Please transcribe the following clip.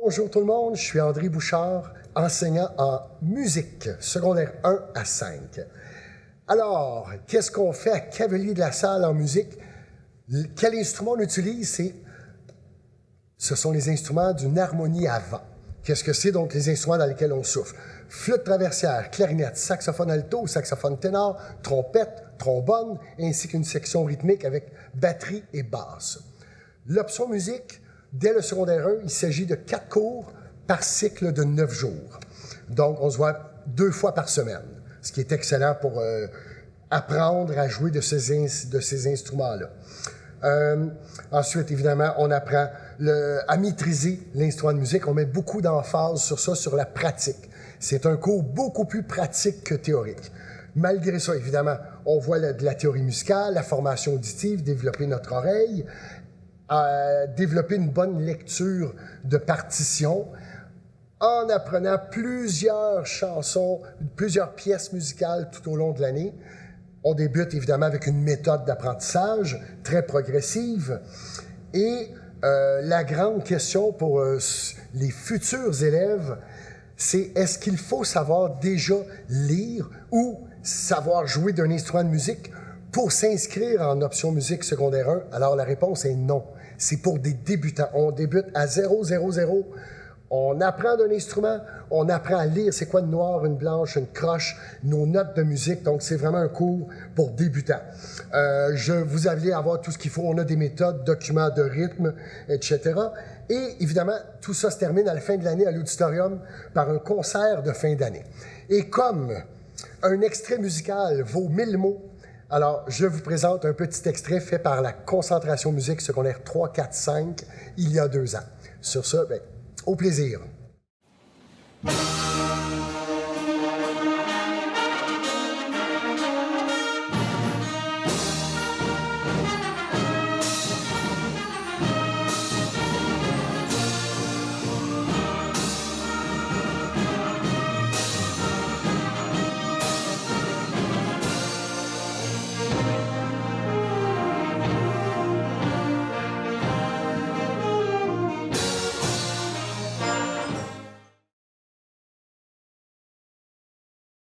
Bonjour tout le monde, je suis André Bouchard, enseignant en musique, secondaire 1 à 5. Alors, qu'est-ce qu'on fait à Cavalier de la Salle en musique? Quel instrument on utilise? Ce sont les instruments d'une harmonie à vent. Qu'est-ce que c'est donc les instruments dans lesquels on souffle? Flûte traversière, clarinette, saxophone alto, saxophone ténor, trompette, trombone, ainsi qu'une section rythmique avec batterie et basse. L'option musique, dès le secondaire 1, il s'agit de 4 cours par cycle de 9 jours. Donc, on se voit 2 fois par semaine, ce qui est excellent pour apprendre à jouer de ces instruments-là. Ensuite, évidemment, on apprend à maîtriser l'instrument de musique. On met beaucoup d'emphase sur ça, sur la pratique. C'est un cours beaucoup plus pratique que théorique. Malgré ça, évidemment, on voit de la théorie musicale, la formation auditive, développer notre oreille, développer une bonne lecture de partition, en apprenant plusieurs chansons, plusieurs pièces musicales tout au long de l'année. On débute évidemment avec une méthode d'apprentissage très progressive. Et la grande question pour les futurs élèves, c'est est-ce qu'il faut savoir déjà lire ou savoir jouer d'un instrument de musique pour s'inscrire en option musique secondaire 1? Alors la réponse est non. C'est pour des débutants. On débute à 0, 0, 0. On apprend d'un instrument, on apprend à lire c'est quoi une noire, une blanche, une croche, nos notes de musique. Donc, c'est vraiment un cours pour débutants. Vous allez avoir tout ce qu'il faut. On a des méthodes, documents de rythme, etc. Et évidemment, tout ça se termine à la fin de l'année à l'auditorium par un concert de fin d'année. Et comme un extrait musical vaut 1000 mots, alors, je vous présente un petit extrait fait par la Concentration Musique secondaire 3, 4, 5, il y a 2 ans. Sur ça, au plaisir.